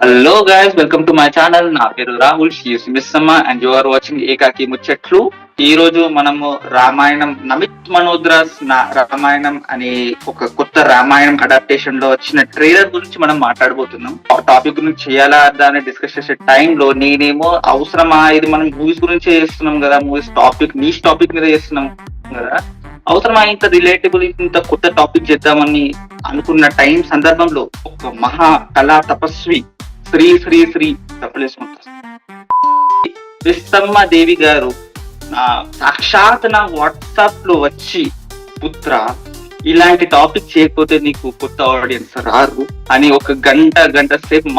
Hello guys, welcome to my channel. నా పేరు Rahul, she is Missamma and you are watching Ekaki Muchchatlu. ఈ రోజు మనము రామాయణం నమిత్ మనోద్రాస్ రామాయణం అనే ఒక కొత్త రామాయణం అడాప్టేషన్ లో వచ్చిన ట్రైలర్ గురించి మనం మాట్లాడబోతున్నాం. ఆ టాపిక్ గురించి చేయాలా దాన్ని డిస్కస్ చేసే టైంలో నేనేమో అవసరమా, ఇది మనం మూవీస్ గురించే చేస్తున్నాం కదా, మూవీస్ టాపిక్ నీష్ టాపిక్ మీద చేస్తున్నాం కదా, అవసరమా ఇంత రిలేటబుల్ ఇంత కొత్త టాపిక్ చేద్దామని అనుకున్న టైం సందర్భంలో ఒక మహా కళా తపస్వి శ్రీ శ్రీ శ్రీ తప్పలేసుకుంటారు విస్తమ్మ దేవి గారు సాక్షాత్ నా వాట్సాప్ లో వచ్చి, పుత్ర ఇలాంటి టాపిక్ చేయకపోతే నీకు కొత్త ఆడియన్స్ రారు అని ఒక గంట సేపు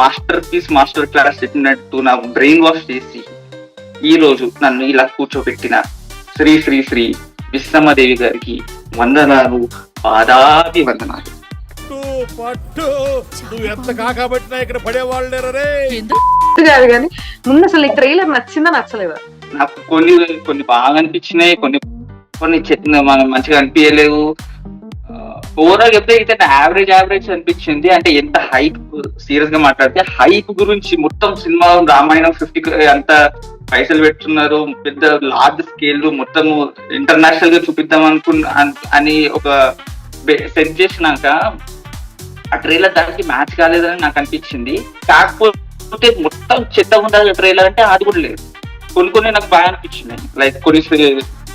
మాస్టర్ క్లాస్ చెప్పినట్టు నా బ్రెయిన్ వాష్ చేసి ఈ రోజు నన్ను ఇలా కూర్చోబెట్టిన శ్రీ శ్రీ శ్రీ విస్తమ్మదేవి గారికి వందనాలు, పాదాభి వందనాలు. కాదు కానీ ముందు అసలు ఈ ట్రైలర్ నచ్చిందా నచ్చలేదా? నాకు కొన్ని బాగా అనిపించినాయి, కొన్ని మంచిగా అనిపించలేవు. ఓవరాల్ చెప్తే అయితే యావరేజ్ అనిపించింది. అంటే ఎంత హైప్, సీరియస్ గా మాట్లాడితే హైప్ గురించి మొత్తం సినిమా రామాయణం 50 అంత పైసలు పెట్టున్నారు, పెద్ద లార్జ్ స్కేల్ మొత్తం ఇంటర్నేషనల్ గా చూపిద్దాం అని ఒక సెట్ చేసినాక ఆ ట్రైలర్ దానికి మ్యాచ్ కాలేదని నాకు అనిపించింది. కాకపోతే మొత్తం చెత్త ఉండాలి ట్రైలర్ అంటే అది కూడా లేదు. కొన్ని నాకు బాగా అనిపించినాయి. లైక్ కొన్ని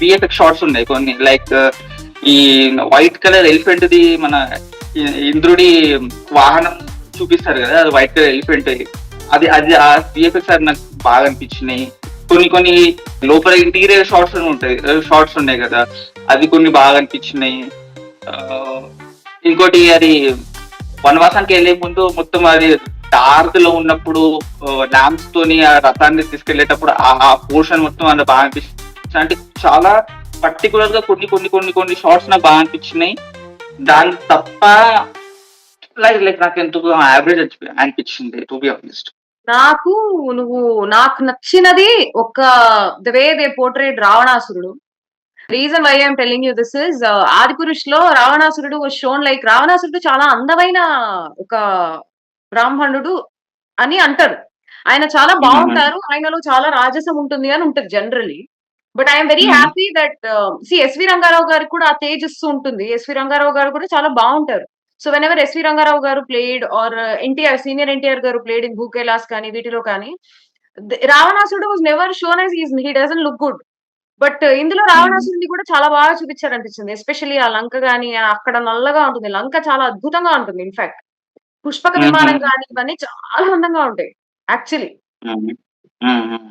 విఎఫ్ఎక్స్ షార్ట్స్ ఉన్నాయి, కొన్ని లైక్ ఈ వైట్ కలర్ ఎలిఫెంట్ ది మన ఇంద్రుడి వాహనం చూపిస్తారు కదా, అది వైట్ కలర్ ఎలిఫెంట్, అది ఆ విఎఫ్ఎక్స్ అది నాకు బాగా అనిపించినాయి. కొన్ని లోపల ఇంటీరియర్ షార్ట్స్ ఉన్నాయి కదా, అది కొన్ని బాగా అనిపించినాయి. ఇంకోటి అది వనవాసానికి వెళ్లే ముందు మొత్తం అది డార్క్ లో ఉన్నప్పుడు ల్యాంప్స్ తోని ఆ రథాన్ని తీసుకెళ్లేటప్పుడు ఆ పోర్షన్ మొత్తం అది బాగా అనిపించింది. అంటే చాలా పర్టికులర్ గా కొన్ని షార్ట్స్ నాకు బాగా అనిపించినాయి. దాని తప్ప లైక్ నాకు ఎందుకు యావరేజ్ అనిపించింది టు బి ఆనెస్ట్. నాకు నచ్చినది ఒక ద వే దే పోర్ట్రేట్ రావణాసురుడు. Reason why I'm telling you this is, Adipurush లో రావణాసురుడు వాజ్ షోన్ లైక్ రావణాసురుడు చాలా అందమైన ఒక బ్రాహ్మణుడు అని అంటారు. ఆయన చాలా బాగుంటారు, ఆయనలో చాలా రాజసం ఉంటుంది అని ఉంటుంది generally. But I'm very happy that SV Ranga Rao గారికి కూడా ఆ తేజస్సు ఉంటుంది. ఎస్వి రంగారావు గారు కూడా చాలా బాగుంటారు. So whenever SV Ranga Rao garu played are senior NTR గారు ప్లేడ్ ఇన్ భూ కైలాస్ కానీ వీటిలో కానీ, రావణాసురుడు was never shown as he doesn't look good. But ఇందులో రావణాసురుడిని కూడా చాలా బాగా చూపించారు అనిపించింది. ఎస్పెషల్లీ ఆ లంక గాని, అక్కడ నల్లగా ఉంటుంది లంక, చాలా అద్భుతంగా ఉంటుంది. ఇన్ఫాక్ట్ పుష్పక విమానం కానీ ఇవన్నీ చాలా అందంగా ఉంటాయి actually.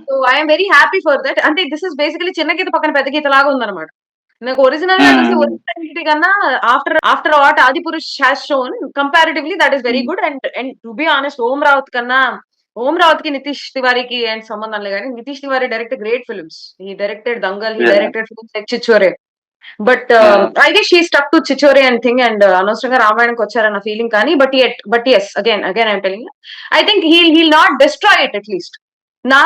So I'm very happy for that. అంటే దిస్ ఇస్ బేసికలీ చిన్న గీత పక్కన పెద్ద గీత లాగా ఉందన్నమాట. నాకు ఒరిజినల్ గా చూసి ఒరిజినాలిటీ కన్నా after what Adipurush has shown comparatively that is very good. And to be honest, Om Raut కి నితీష్ తివారీకి అండ్ సంబంధం లేదు కానీ, Nitesh Tiwari directed great films. He directed Dangal, he directed films like Chhichhore. But I guess she stuck to Chhichhore and thing, and అనవసరంగా రామాయణంకి వచ్చారన్న feeling. కానీ but yes again I'm telling, I think he'll not destroy it at least. నా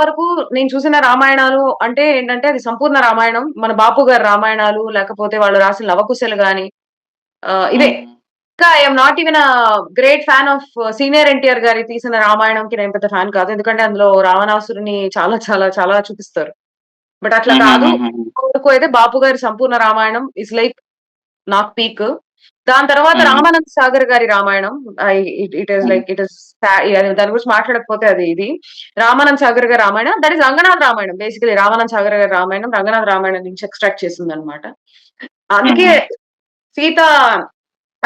వరకు నేను చూసిన రామాయణాలు అంటే ఏంటంటే అది సంపూర్ణ రామాయణం. మన బాపు గారి రామాయణాలు, లేకపోతే వాళ్ళు రాసిన లవకుశలు గాని, ఇవే. ఇంకా I'm not even great fan of senior NTR గారి తీసిన రామాయణంకి నేను పెద్ద ఫ్యాన్ కాదు. ఎందుకంటే అందులో రావణాసురుని చాలా చాలా చాలా చూపిస్తారు. బట్ అట్లా కాదు, వరకు అయితే బాపు గారి సంపూర్ణ రామాయణం ఇస్ లైక్ నాకు పీక్. దాని తర్వాత రామానంద్ సాగర్ గారి రామాయణం, ఇట్ ఈస్ దాని గురించి మాట్లాడకపోతే అది ఇది. రామానంద్ సాగర్ గారి Ramayanam, that is Ranganath Ramayanam. Basically Ramanand Sagar గారి రామాయణం రంగనాథ్ రామాయణం నుంచి ఎక్స్ట్రాక్ట్ చేసింది అనమాట. అందుకే సీత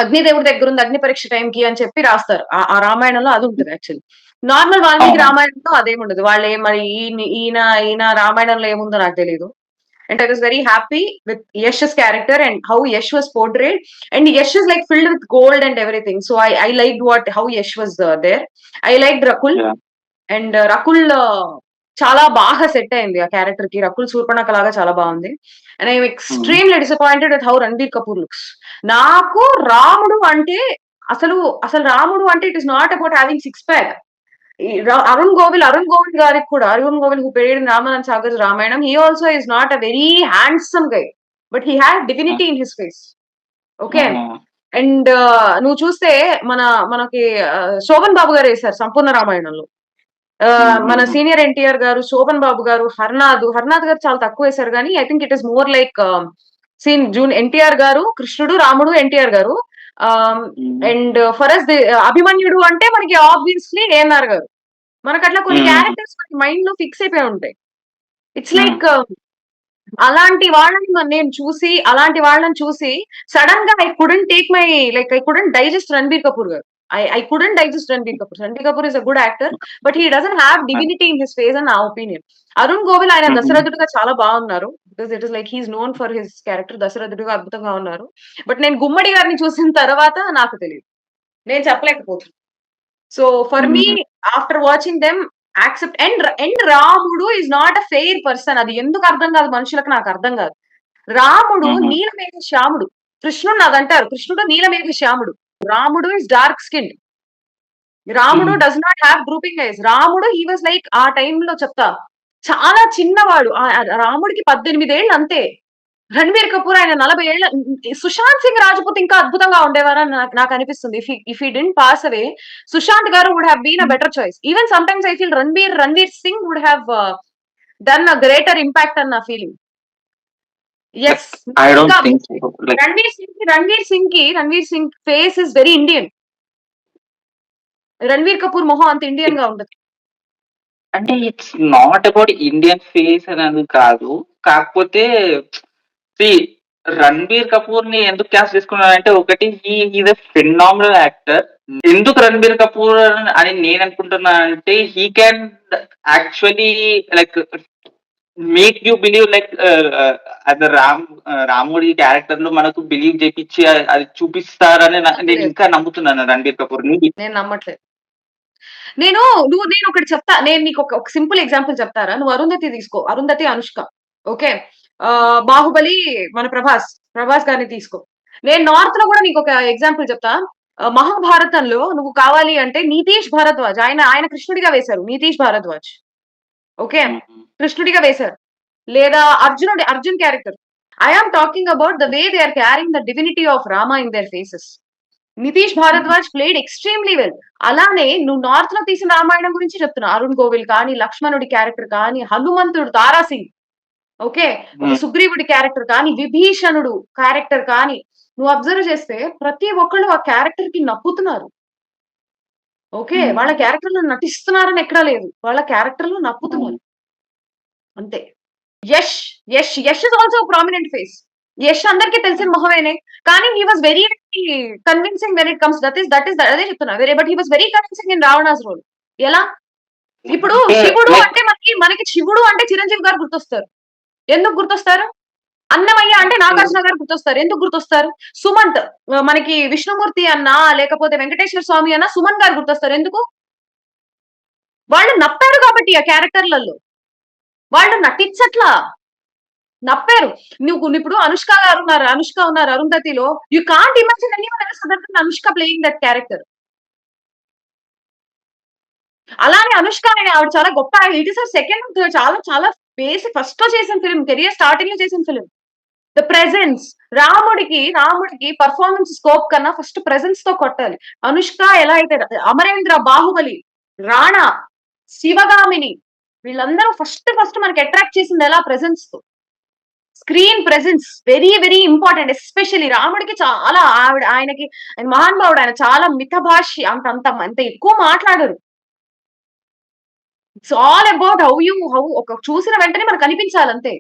అగ్నిదేవుడి దగ్గర ఉంది అగ్ని పరీక్ష టైంకి అని చెప్పి రాస్తారు. ఆ రామాయణంలో అది ఉంటుంది యాక్చువల్లీ. నార్మల్ వాల్మీకి రామాయణంలో అదేముండదు. వాళ్ళే మరి ఈయన రామాయణంలో ఏముందో నాకు తెలియదు. And I was very happy with Yash's character and how Yash was portrayed. And Yash is like filled with gold and everything. So I liked how Yash was there. I liked Rakul. Yeah. And Rakul చాలా బాగా set అయింది ఆ character కి. రకుల్ శూర్పణఖ లాగా చాలా బాగుంది. And I'm extremely disappointed with how Ranbir Kapoor looks. నాకు రాముడు అంటే అసలు రాముడు అంటే it is not about having six pack. Arun Govil గారికి కూడా, Arun Govil who played in Ramanand Sagar's Ramayana, he also is not a very handsome guy, but he had divinity in his face. Okay. And నువ్వు చూస్తే మనకి శోభన్ బాబు గారు వేశారు సంపూర్ణ రామాయణంలో. మన సీనియర్ ఎన్టీఆర్ గారు, శోభన్ బాబు గారు, హర్నాథ్ గారు చాలా తక్కువ వేశారు కానీ I think it is more like NTR గారు, కృష్ణుడు, రాముడు, ఎన్టీఆర్ గారు. అండ్ ఫర్ అస్ అభిమన్యుడు అంటే మనకి ఆబ్వియస్లీ ఏఎన్ఆర్ గారు. మనకు అట్లా కొన్ని క్యారెక్టర్స్ మైండ్ లో ఫిక్స్ అయిపోయి ఉంటాయి. ఇట్స్ లైక్ అలాంటి వాళ్ళని చూసి సడన్ గా I couldn't digest Ranbir Kapoor garu. I couldn't digest Ranbir Kapoor. Ranbir Kapoor is a good actor, but he doesn't have divinity in his face అని నా ఒపీనియన్. అరుణ్ గోవిల్ ఆయన దశరథుడుగా చాలా బాగున్నారు. Because it is like he's known for his character. దశరథుడుగా అద్భుతంగా ఉన్నారు. బట్ నేను గుమ్మడి గారిని చూసిన తర్వాత నాకు తెలియదు, నేను చెప్పలేకపోతున్నాను. So for me after watching them accept. And రాముడు is not a fair person. అది ఎందుకు అర్థం కాదు మనుషులకు, నాకు అర్థం కాదు. రాముడు నీలమేఘ శ్యాముడు, కృష్ణుడు అదంటారు, కృష్ణుడు నీలమేఘ శ్యాముడు. రాముడు ఇస్ డార్క్ స్కిన్. రాముడు does not have drooping ice. రాముడు హీ వాజ్ లైక్ ఆ టైంలో చెప్తా చాలా చిన్నవాడు. రాముడికి 18 ఏళ్ళు అంతే. రణబీర్ కపూర్ ఆయన 40 ఏళ్ళ. సుశాంత్ సింగ్ రాజ్పుత్ ఇంకా అద్భుతంగా ఉండేవారని నాకు అనిపిస్తుంది. If he didn't pass away, Sushant garu would have been a better choice. Even sometimes I feel Ranveer Singh would have done a greater impact అన్న feeling. Yes, Ranveer Singh face is very Indian. Ranveer Kapoor మొహం అంత ఇండియన్ గా ఉండదు. అంటే it's not about Indian face అనేది కాదు, కాకపోతే రణబీర్ కపూర్ ని ఎందుకు క్యాస్ట్ చేసుకున్నానంటే, ఒకటి ఈజ్ ఎ ఫినామినల్ యాక్టర్. ఎందుకు రణబీర్ కపూర్ అని నేను అనుకుంటున్నా అంటే, he can actually like make you believe like అది రాముడి క్యారెక్టర్ లో మనకు బిలీవ్ చేపించి అది చూపిస్తారని నేను ఇంకా నమ్ముతున్నాను రణబీర్ కపూర్ ని. నేను నమ్మట్లేదు. నేను ఒకటి చెప్తా. నేను నీకు ఒక సింపుల్ ఎగ్జాంపుల్ చెప్తారా? నువ్వు అరుంధతి తీసుకో, అరుంధతి, అనుష్క, ఓకే. బాహుబలి మన ప్రభాస్ గారిని తీసుకో. నేను నార్త్ లో కూడా నీకు ఒక ఎగ్జాంపుల్ చెప్తా. మహాభారతంలో నువ్వు కావాలి అంటే నితీష్ భారద్వాజ్, ఆయన కృష్ణుడిగా వేశారు. నితీష్ భారద్వాజ్, ఓకే, కృష్ణుడిగా వేశారు. లేదా Arjun character. I am talking about the way they are carrying the divinity of Rama in their faces. Nitish Bharadwaj played extremely well. అలానే నువ్వు నార్త్ లో తీసిన రామాయణం గురించి చెప్తున్నా. అరుణ్ గోవిల్ కానీ, లక్ష్మణుడి క్యారెక్టర్ కానీ, హనుమంతుడు, తారాసింగ్, ఓకే, సుగ్రీవుడి క్యారెక్టర్ కానీ, విభీషణుడు క్యారెక్టర్ కానీ నువ్వు అబ్జర్వ్ చేస్తే ప్రతి ఒక్కళ్ళు ఆ క్యారెక్టర్ కి నప్పుతున్నారు. ఓకే, వాళ్ళ క్యారెక్టర్ లో నటిస్తున్నారని ఎక్కడా లేదు, వాళ్ళ క్యారెక్టర్ లో నప్పుతున్నారు అంతే. Yash is also prominent face. Yash అందరికీ తెలిసిన మొహమేనే, కానీ he was very convincing when it comes. That is అదే చెప్తున్నా. But he was very convincing in Ravana's role. ఎలా? ఇప్పుడు శివుడు అంటే మనకి శివుడు అంటే చిరంజీవి గారు గుర్తొస్తారు. ఎందుకు గుర్తొస్తారు? అన్నమయ్య అంటే నాగార్జున గారు గుర్తొస్తారు. ఎందుకు గుర్తొస్తారు? సుమంత్, మనకి విష్ణుమూర్తి అన్నా లేకపోతే వెంకటేశ్వర స్వామి అన్నా సుమన్ గారు గుర్తొస్తారు. ఎందుకు? వాళ్ళు నప్పారు కాబట్టి ఆ క్యారెక్టర్లలో. వాళ్ళు నటించట్లా, నప్పారు. నువ్వు ఇప్పుడు అనుష్క ఉన్నారు అరుంధతిలో. You can't imagine anyone else other than Anushka playing that character. అలానే అనుష్క ఆవిడ చాలా గొప్ప. ఇట్ ఇస్ సెకండ్ చాలా చాలా ఫస్ట్ లో చేసిన ఫిల్మ్, కెరియర్ స్టార్టింగ్ లో చేసిన ఫిల్మ్. The presence. రాముడికి పర్ఫార్మెన్స్ స్కోప్ కన్నా ఫస్ట్ ప్రెజెన్స్ తో కొట్టాలి. అనుష్క ఎలా అయితే అమరేంద్ర, బాహుబలి, రాణా, శివగామిని, వీళ్ళందరూ ఫస్ట్ మనకి అట్రాక్ట్ చేసింది ఎలా? ప్రెజెన్స్ తో. Screen presence very very important. Especially రాముడికి చాలా ఆయన మహానుభావుడు. ఆయన చాలా మితభాషి, అంత ఎక్కువ మాట్లాడరు. ఇట్స్ ఆల్ అబౌట్ హౌ ఒక చూసిన వెంటనే మనకు అనిపించాలి అంతే.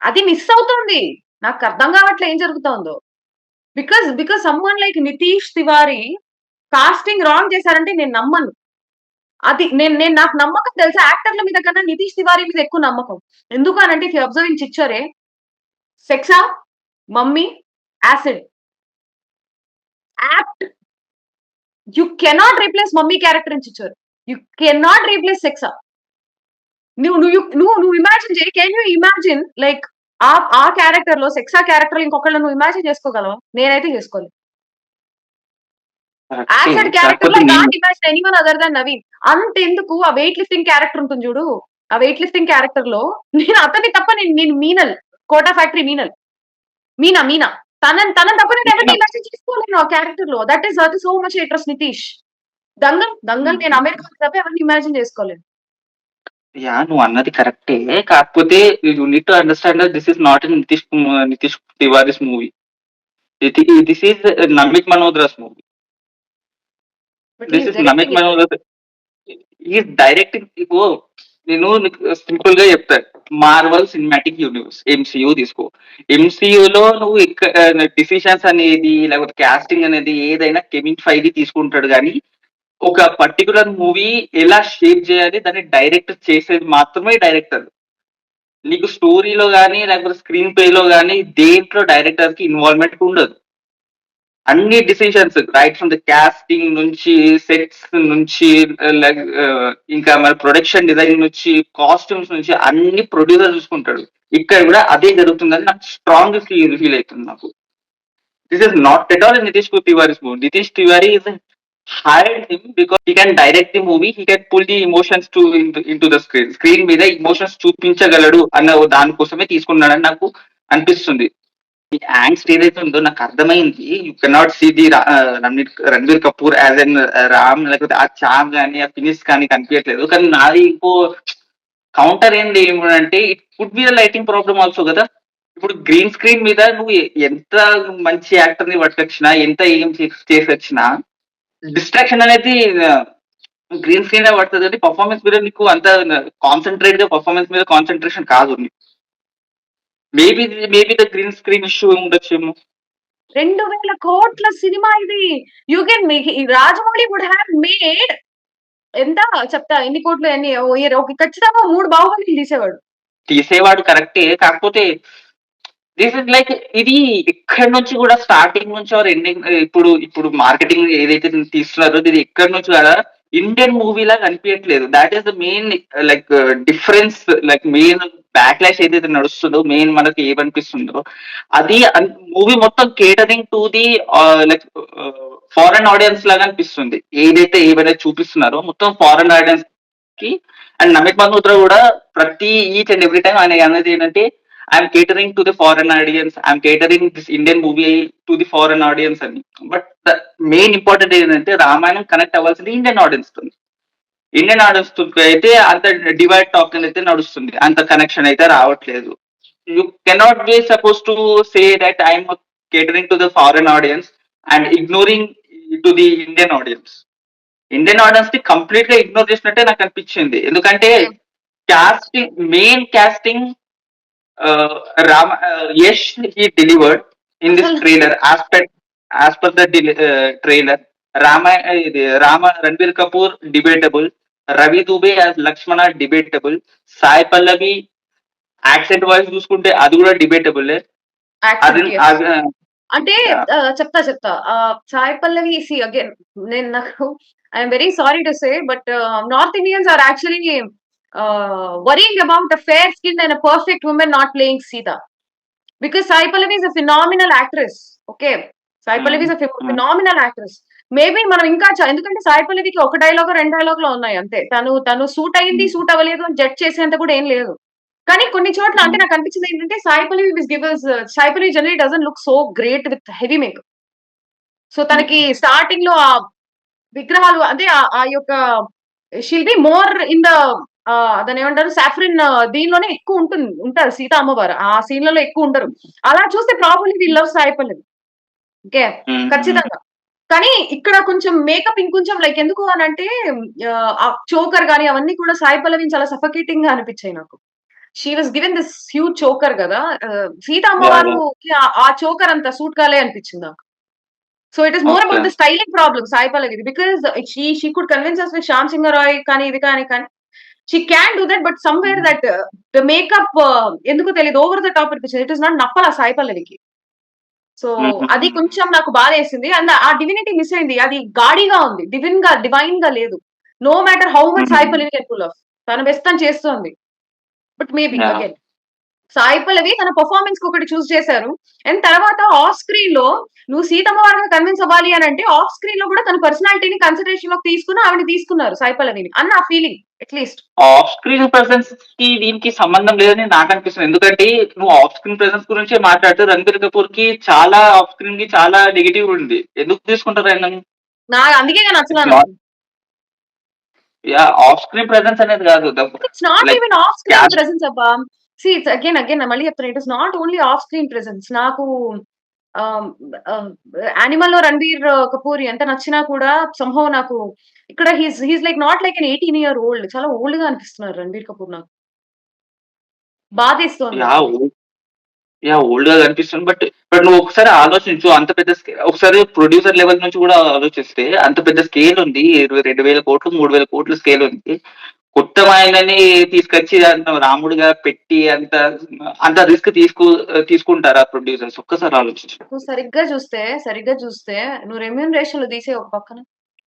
అది మిస్ అవుతుంది. నాకు అర్థం కావట్లే ఏం జరుగుతుందో. Because someone like Nitish Tiwari casting wrong చేశారంటే నేను నమ్మను. అది నాకు నమ్మకం తెలుసా యాక్టర్ల మీద కన్నా నితీష్ తివారీ మీద ఎక్కువ నమ్మకం. ఎందుకు అనంటే if you observe in Chhichhore, Sexa, Mummy, Acid, యాప్ట్. You cannot replace Mummy character in Chhichhore. You cannot replace Sexa. నువ్వు ఇమాజిన్ చేయి. కెన్ యూ ఇమాజిన్ లైక్ ఆ క్యారెక్టర్ లో సెక్సా క్యారెక్టర్ ఇంకొకళ్ళు నువ్వు ఇమాజిన్ చేసుకోగలవా? నేనైతే చేసుకోలేదు. యాసిడ్ క్యారెక్టర్ లో not imagine anyone other than Naveen. అంతెందుకు ఆ వెయిట్ లిఫ్టింగ్ క్యారెక్టర్ ఉంటుంది చూడు, ఆ వెయిట్ లిఫ్టింగ్ క్యారెక్టర్ లో నేను అతన్ని తప్ప నేను మీనల్, కోటా ఫ్యాక్టరీ మీనా తనని తప్ప నేను ఎవరిని నేను ఇమాజిన్ చేసుకోలేను ఆ క్యారెక్టర్ లో. That is so much interest Nitish. Dangal నేను అమెరికా తప్ప ఎవరిని ఇమాజిన్ చేసుకోలేను. యాహ్! నువ్వన్నది కరెక్టే. కాకపోతే you need to understand that this is not a Nitesh Tiwari's movie. This is Namit Malhotra's movie. But he this is is Namit directing it. Malhotra is directing. ఇగో నేను నీకు సింపుల్ గా చెప్తా. మార్వెల్ సినిమాటిక్ యూనివర్స్ ఎంసీయూ తీసుకో. ఎంసీయూలో నువ్వు డిసిషన్స్ అనేది లేకపోతే కాస్టింగ్ అనేది ఏదైనా కెవిన్ ఫైగి తీసుకుంటాడు కానీ ఒక పర్టికులర్ మూవీ ఎలా షేప్ చేయాలి దాన్ని డైరెక్ట్ చేసేది మాత్రమే డైరెక్టర్. నీకు స్టోరీలో గానీ లేకపోతే స్క్రీన్ ప్లే లో గానీ దేంట్లో డైరెక్టర్ కి ఇన్వాల్వ్మెంట్ ఉండదు. అన్ని decisions right from the casting నుంచి సెట్స్ నుంచి లైక్ ఇంకా మన ప్రొడక్షన్ డిజైన్ నుంచి కాస్ట్యూమ్స్ నుంచి అన్ని ప్రొడ్యూసర్ చూసుకుంటాడు. ఇక్కడ కూడా అదే జరుగుతుందని నాకు స్ట్రాంగ్ ఫీల్ అవుతుంది నాకు. This is not at all Nitesh Tiwari's movie. Nitesh Tiwari is hired him because he can direct the movie, he can pull the emotions into the screen. Screen మీద ఇమోషన్స్ చూపించగలడు అన్న దానికోసమే తీసుకున్నాడని నాకు అనిపిస్తుంది. ఈ యాంగ్స్ట్ ఏదైతే ఉందో నాకు అర్థమైంది. You cannot see the Ranbir Kapoor as an Ram, లేకపోతే ఆ చామ్ కానీ ఆ ఫినిష్ కానీ కనిపించట్లేదు. కానీ నాది ఇంకో కౌంటర్ ఏంటి ఏమంటే it could be the lighting problem also కదా. ఇప్పుడు గ్రీన్ స్క్రీన్ మీద నువ్వు ఎంత మంచి యాక్టర్ ని పట్టుకొచ్చినా ఎంత ఏం చేసి వచ్చినా డిస్ట్రాక్షన్ అనేది గ్రీన్ స్క్రీన్ పడుతుంది అంటే పర్ఫార్మెన్స్ మీద నీకు అంత కాన్సన్ట్రేట్ గా పర్ఫార్మెన్స్ మీద కాన్సన్ట్రేషన్ కాదు. Maybe maybe the green screen issue ఉండొచ్చేమో. 2,000 కోట్ల సినిమా ఇది. You can Rajamouli would have made ఎంత చెప్తా ఎన్ని కోట్లు ఎన్ని ఖచ్చితంగా 3 బాహుబలిలు తీసేవాడు. తీసేవాడు కరెక్టే. కాకపోతే దిస్ ఇస్ లైక్ ఇది ఎక్కడి నుంచి కూడా స్టార్టింగ్ నుంచి ఆర్ ఎండింగ్ ఇప్పుడు ఇప్పుడు మార్కెటింగ్ ఏదైతే తీస్తున్నారో ఇది ఎక్కడి నుంచి కూడా ఇండియన్ మూవీ లాగా అనిపించట్లేదు. That is the main like difference. Like main backlash ఏదైతే నడుస్తుందో మెయిన్ మనకి ఏమనిపిస్తుందో అది మూవీ మొత్తం catering to the like foreign audience లాగా అనిపిస్తుంది. ఏదైతే ఏవైనా చూపిస్తున్నారో మొత్తం ఫారెన్ ఆడియన్స్ కి. అండ్ నమిత్ మల్హోత్రా కూడా ప్రతి ఈచ్ అండ్ ఎవ్రీ టైం ఆయన అనేది ఏంటంటే I'm catering to the foreign audience, I'm catering this Indian movie to the foreign audience అని. బట్ ద మెయిన్ ఇంపార్టెంట్ ఏంటంటే రామాయణం కనెక్ట్ అవ్వాల్సింది ఇండియన్ ఆడియన్స్ తో. ఇండియన్ ఆడియన్స్ తో అయితే అంత డివైడ్ టాక్ అయితే నడుస్తుంది, అంత కనెక్షన్ అయితే రావట్లేదు. You cannot be suppose to say that I'm catering to the foreign audience and ignoring to the Indian audience. Indian audience ని కంప్లీట్ గా ఇగ్నోర్ చేసినట్టే నాకు అనిపించింది. ఎందుకంటే casting main casting Ram Yash he delivered in this అసలు trailer as per the trailer. Rama Ranbir Kapoor debatable, Ravi Dubey as Lakshmana debatable, Sai Pallavi accent wise చూసుకుంటే అది కూడా డిబేటబుల్. అది యాక్సెప్ట్ yes. అంటే చెప్తా సాయి పల్లవి అగైన్ నేను నాకు I'm very sorry to say but north Indians are actually worrying about a fair skin and a perfect women not playing Sita because Sai Pallavi is a phenomenal actress. Okay, Sai Pallavi is a phenomenal actress. Maybe మనం ఇంకా ఎందుకంటే సాయి పల్లవికి ఒక dialogue 2 dialogue లో ఉన్నాయి అంతే. తను suit అయింది suit అవ్వలేదు అని జడ్జ్ చేసేంత కూడా ఏం లేదు. కానీ కొన్ని చోట్ల అంటే నాకు అనిపించింది ఏంటంటే Sai Pallavi generally doesn't look so great with heavy makeup. So తనకి స్టార్టింగ్ లో ఆ విగ్రహాలు అంటే ఆ యొక్క she'll be more in the దాని ఏమంటారు సాఫ్రిన్ దీనిలోనే ఎక్కువ ఉంటారు సీత అమ్మవారు. ఆ సీన్లలో ఎక్కువ ఉంటారు. అలా చూస్తే probably we love Sai Pallavi. Okay, ఖచ్చితంగా. కానీ ఇక్కడ కొంచెం మేకప్ ఇంకొంచెం లైక్ ఎందుకు అని అంటే ఆ చోకర్ గానీ అవన్నీ కూడా సాయి పల్లవిని చాలా సఫకేటింగ్ గా అనిపించాయి నాకు. She was given this huge choker కదా. సీత అమ్మవారుకి ఆ చోకర్ అంత సూట్ కాలే అనిపించింది నాకు. So it is more about the styling problem Sai Pallavi because she could convince us with Shyam Singh Roy కానీ ఇవి కానీ she can do that. But somewhere that the makeup ఎందుకు తెలియదు ఓవర్ ద టాప్ అనిపించింది. ఇట్ ఇస్ నాట్ నప్పల సాయి పల్లవికి. సో అది కొంచెం నాకు బాధ వేసింది. అండ్ ఆ డివినిటీ మిస్ అయింది. అది గాడిగా ఉంది, డివైన్ గా లేదు. No matter how much Sai Pallavi can pull off, తన బెస్ట్ తను చేస్తుంది. But maybe again Sai Pallavi తన పర్ఫార్మెన్స్ కి ఒకటి చూస్ చేశారు. అండ్ తర్వాత ఆఫ్ స్క్రీన్ లో నువ్వు సీతమ్మ వారిగా కన్విన్స్ అవ్వాలి అని అంటే ఆఫ్ స్క్రీన్ లో కూడా తన పర్సనాలిటీని కన్సిడరేషన్ లోకి తీసుకుని ఆవిడ తీసుకున్నారు సాయి పల్లవిని అన్న ఆ feeling. At least. Off screen presence కి దీనికి సంబంధం లేదని నాకు అనిపిస్తుంది. ఎందుకంటే నువ్వు ఆఫ్ స్క్రీన్ ప్రెసెన్స్ గురించే మాట్లాడుతూ 'రణబీర్ కపూర్' కి చాలా ఆఫ్ స్క్రీన్ కి చాలా నెగెటివ్ ఉంది. ఎందుకు తీసుకుంటారు ఆయనని? అందుకే నచ్చలా ఇట్స్ నాకు. నాట్ ఆఫ్ స్క్రీన్ ప్రెసెన్స్ అనేది కాదు. It's not like even off screen caste presence అబ్బా. ఇట్స్ అగైన్ మళ్ళీ చెప్తున్నా. It is not only off screen presence. నాకు ఆహ్, ఆహ్, 'యానిమల్‌లో రణబీర్ కపూర్ ఎంత నచ్చినా కూడా సంహౌ నాకు ఇక్కడ he's like not like an 18 year old. చాలా ఓల్డ్‌గా అనిపిస్తున్నారు రణబీర్ కపూర్ నాకు. బాధేస్తోంది నాకు. యాహ్! ఓల్డ్‌గా కనిపిస్తుంది. బట్ నువ్వు ఒకసారి ఆలోచించు. అంత పెద్ద ఒకసారి ప్రొడ్యూసర్ లెవెల్ నుంచి కూడా ఆలోచిస్తే అంత పెద్ద స్కేల్ ఉంది. 22,000,00,00,000, 3,000,00,00,000 స్కేల్ ఉంది. కొత్త ఆయనని తీసుకొచ్చి దాంట్లో రాముడిగా పెట్టి అంత రిస్క్ తీసుకుంటారా ప్రొడ్యూసర్స్? ఒక్కసారి ఆలోచించు. నువ్వు సరిగ్గా చూస్తే నువ్వు రెమ్యూనరేషన్‌లు తీసేయి ఒక పక్కన.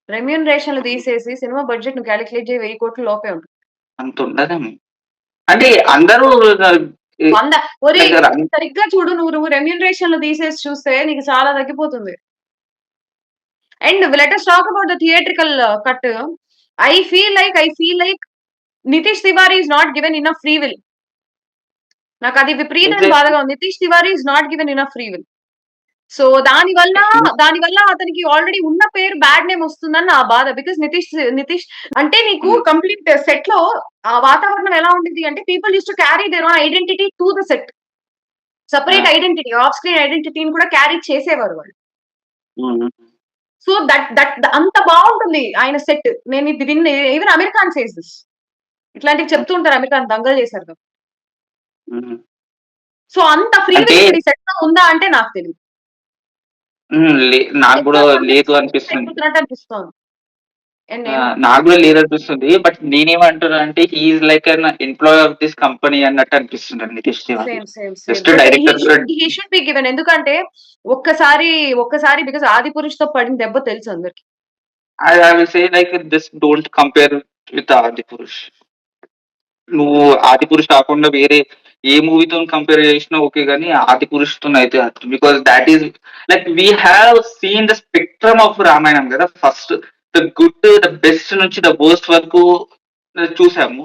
రెమ్యూనరేషన్‌లు తీసేసి సినిమా బడ్జెట్ నువ్వు కాలిక్యులేట్ చేయి 1000,00,00,000 లోపే ఉంటుంది. అంత ఉండదేమో. అంటే అందరూ 100 ఒరేయ్! దగ్గర సరిగ్గా చూడు నువ్వు రెమ్యూనరేషన్‌లు తీసేసి చూస్తే నీకు చాలా తగ్గిపోతుంది. And let us talk about the theatrical cut. I feel like 'Nitish Tiwari' is not given enough free will. నాకది విపరీతమైన ఎగ్జాక్ట్‌లీ. బాధగా ఉంది. 'Nitish Tiwari' is not given enough free will. So దానివల్ల అతనికి ఆల్రెడీ ఉన్న పేరు బ్యాడ్ నేమ్ వస్తుందని నా బాధ. బికాస్ నితీష్ అంటే నీకు హ్మ్. కంప్లీట్ సెట్ లో ఆ వాతావరణం ఎలా ఉండిద్ది అంటే people use to carry their own identity to the set. Separate yeah! Identity, off screen ఐడెంటిటీని కూడా క్యారీ చేసేవారు వాళ్ళు. హ్మ్. సో దట్ అంత బావుంటుంది ఆయన సెట్. నేను ఇది even Aamir Khan says this. ఇట్లాంటివి చెప్తూ ఉంటారు అమీర్ ఖాన్ దంగల్ చేశారు కదా! హ్మ్. సో అంత ఫ్రీ అంటే విల్ ఇప్పుడు ఈ సెట్‌లో ఉందా అంటే నాకు తెలీదు. నాకు గూడా ఎక్కువ లేదు కంటెస్టెంట్స్ అనిపిస్తుంది. ఎక్కుతున్నట్టు అనిపిస్తోంది. అండ్ ఏమో నాకు గూడా లేదనిపిస్తుంది. బట్ నేనేమంటున్నానంటే he is like an employee of this company అన్నట్టు అనిపిస్తుందండి 'Nitish Tiwari'. Same. Just but director కూడా హి షుడ్ బి గివెన్. ఎందుకంటే ఒక్కసారి బికాజ్ 'ఆదిపురుష్'తో పడిన దెబ్బ తెలుసు అందరికి. I will say like just don't compare with 'Adipurush'. నువ్వు 'ఆదిపురుష్' కాకుండా వేరే ఏ మూవీతోని కంపేర్ చేసినా ఓకే గానీ 'ఆదిపురుష్'తోనైతే కాదు. Because thought is like we have seen the spectrum of Ramayanam గదా! First the good, the best నుంచి ద వర్స్ట్ వరకు చూసాము.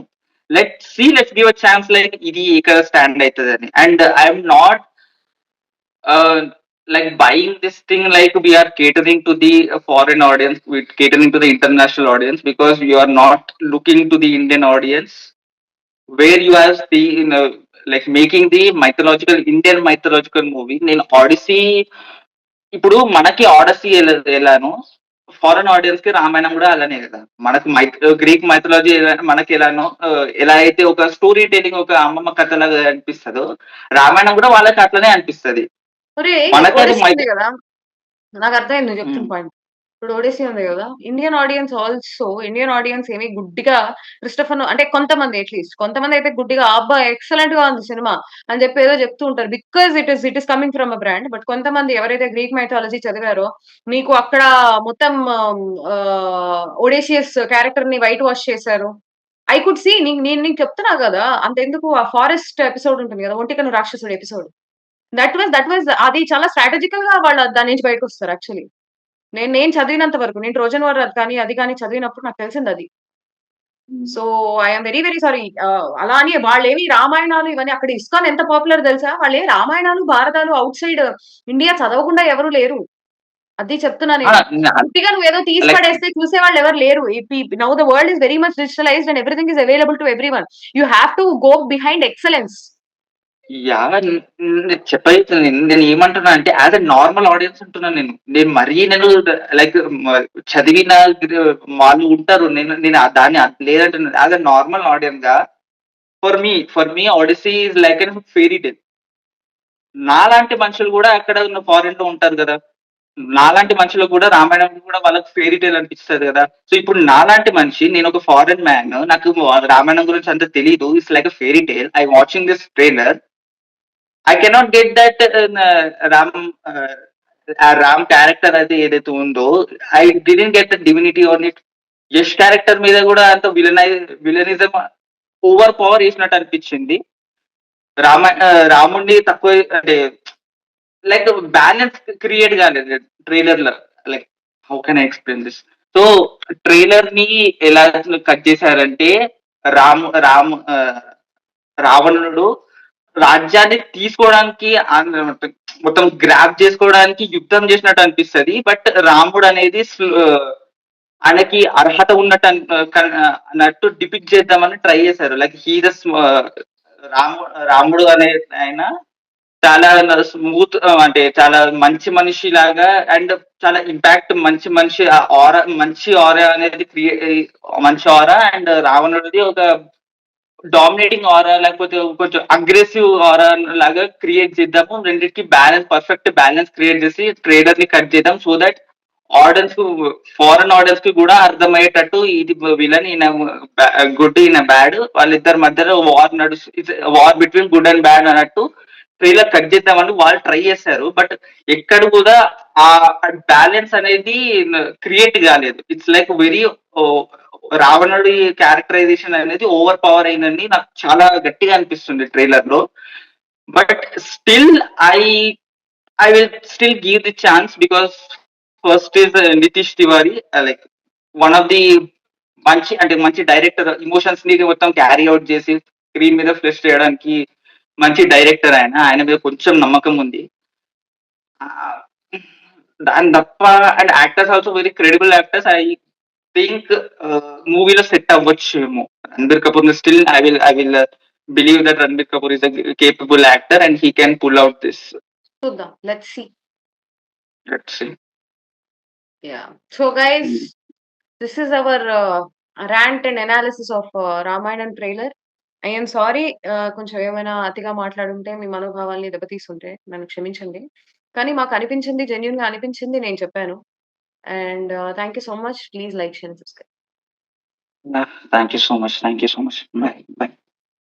Let's give a chance like ఇది ఎక్కడ స్టాండ్ అయితదని. And I'm not like buying this thing like we are catering to the foreign audience, we catering to the international audience because you are not looking to the Indian audience where you are seeing like making the mythological Indian mythological movie. నేను Odyssey ఇప్పుడు మనకి Odyssey ఎలానో foreign audience కి రామాయణం కూడా అలానే కదా. మనకు Greek mythology మనకి ఎలానో ఎలా అయితే ఒక స్టోరీ టెలింగ్ ఒక అమ్మమ్మ కథలాగా అనిపిస్తుందో రామాయణం కూడా వాళ్ళకి అట్లనే అనిపిస్తది. ఒరేయ్! మనకి అది ఒడిసీ ఉంది గదా! నాకర్థమైంది నువ్వు చెప్తున్న పాయింట్. ఇప్పుడు 'ఒడిసీ' ఉంది గదా! ఇండియన్ ఆడియన్స్ ఏమి గుడ్డిగా అంటే కొంతమంది అట్‌లీస్ట్ కొంతమందయితే గుడ్డిగా అబ్బా! ఎక్సలెంట్‌గా ఉంది సినిమా అని జెప్పి ఏదో జెప్తూ ఉంటారు. Because it is coming from a brand. But కొంతమంది ఎవరైతే గ్రీక్ మైథాలజీ చదివారో మీకు అక్కడ మొత్తం 'ఒడేషియస్' క్యారెక్టర్‌ని వైట్ వాష్ చేశారు. ఐ కుడ్ సీ నేను నీకు చెప్తున్నా గదా! అంతెందుకు ఆ ఫారెస్ట్ ఎపిసోడ్ ఉంటుంది గదా! 'ఒంటికన్ను రాక్షసుడు' ఎపిసోడ్. దట్ వాస్ అది చాలా స్ట్రాటజికల్‌గా వాళ్ళు దాని నుంచి బయటకొస్తారు యాక్చువల్లీ. నేను చదివినంత వరకు. నేను 'ట్రోజన్ వార్' అది కానీ చదివినప్పుడు నాకు తెలిసిందది. So, I am very very sorry. అలా అని వాళ్ళేమి రామాయణాలు ఇవన్నీ అక్కడ ఇస్కాన్ ఎంత పాపులర్ తెలుసా? వాళ్ళే రామాయణాలు, భారతాలు ఔట్ సైడ్ ఇండియా చదవకుండా ఎవరు లేరు. అది చెప్తున్నా నేను. ఉట్టిగా నువ్వేదో తీసి లైక్ పడేస్తే చూసేవాళ్ళు ఎవరు లేరు. Now the world is very much digitalized and everything is available to everyone. You have to go behind excellence. Yeah! చెప్పైతుంది. నేను ఏమంటున్నా అంటే యాస్ ఎ నార్మల్ ఆడియన్స్ అంటున్నాను నేను. నేను మరీ లైక్ చదివిన వాళ్ళు ఉంటారు. నేను దాన్ని లేదంటున్నాను. యాస్ ఎ నార్మల్ ఆడియన్స్‌గా for me 'Odyssey' is like an fairy tale. నాలాంటి మనుషులు గూడా అక్కడ ఉన్న ఫారెన్‌లో ఉంటారు గదా! నాలాంటి మనుషులకు గూడా రామాయణం కూడా వాళ్ళకి ఫెయిరీ టేల్ అనిపిస్తది గదా! సో, ఇప్పుడు నాలాంటి మనిషి నేనొక ఫారెన్ మ్యాన్ నాకు రామాయణం గురించి అంత తెలీదు. It's like a fairy tale. I watching this trailer. I cannot get that Ram ah, ఆ రామ్ క్యారెక్టర్ అది ఏదైతే ఉందో I didn't get the divinity on it. Yash character మీద గూడా అంత విలనిజం ఓవర్ పవర్ చేసినట్టు అనిపించింది. రాముడిని తక్కువ అంటే లైక్ బ్యాలెన్స్ క్రియేట్ కాలేదు ట్రైలర్‌లో. Like how can I explain this? So ట్రైలర్‌ని ఎలా కట్ చేశారంటే రావణుడు రాజ్యాన్ని తీసుకోవడానికి మొత్తం గ్రాప్ చేసుకోవడానికి యుద్ధం చేసినట్టు అనిపిస్తది. బట్ రాముడు అనేది ఆయనకి అర్హత ఉన్నట్టు అన్నట్టు డిపిక్ట్ చేద్దామని ట్రై చేశారు. లైక్ హీ ద రాముడు అనే ఆయన చాలా స్మూత్, అంటే చాలా మంచి మనిషి లాగా, అండ్ చాలా ఇంపాక్ట్ మంచి మనిషి ఆరా, మంచి ఆరా అనేది మంచి ఆరా, అండ్ రావణుడిది ఒక డామినేటింగ్ ఆరా, లేకపోతే కొంచెం అగ్రెసివ్ ఆరా లాగా క్రియేట్ చేద్దాము. రెండింటికి పర్ఫెక్ట్ బ్యాలెన్స్ క్రియేట్ చేసి ట్రేడర్ ని కట్ చేద్దాం, సో దట్ ఆడియన్స్ కు, ఫారెన్ ఆడియన్స్ కి కూడా అర్థమయ్యేటట్టు ఇది విలన్, ఈయన గుడ్, ఈయన బ్యాడ్, వాళ్ళిద్దరి మధ్యలో war between good and bad అన్నట్టు ట్రైలర్ కట్ చేద్దామని వాళ్ళు ట్రై చేశారు. బట్ ఎక్కడ కూడా ఆ బ్యాలెన్స్ అనేది క్రియేట్ కాలేదు. ఇట్స్ లైక్ వెరీ, రావణుడి క్యారెక్టరైజేషన్ అనేది ఓవర్ పవర్ అయిందని నాకు చాలా గట్టిగా అనిపిస్తుంది ట్రైలర్ లో. But still I I will still give the chance, because first is Nitish Tiwari, like one of the మంచి డైరెక్టర్, ఇమోషన్స్ ని మొత్తం క్యారీ అవుట్ చేసి స్క్రీన్ మీద ఫ్లెష్ చేయడానికి మంచి డైరెక్టర్. ఆయన మీద కొంచెం నమ్మకం ఉంది. దాని తప్ప, and actors also very credible actors. I think మూవీలో సెట్ అవ్వచ్చేమో. Ranbir Kapoor still I will believe that Ranbir Kapoor is a capable actor and he can pull out this. చూద్దాం, let's see. Let's see. Yeah, so guys, this is our rant and analysis of Ramayanam trailer. I am sorry, కొంచెం ఏమైనా అతిగా మాట్లాడుంటే, మీ మనోభావాల్ని దెబ్బతీస్తుంటే నన్ను క్షమించండి. కానీ మాకు అనిపించింది, genuine గా అనిపించింది, నేను చెప్పాను. And thank you so much. Please like, share, subscribe. Thank you so much. Thank you so much. Bye. Bye.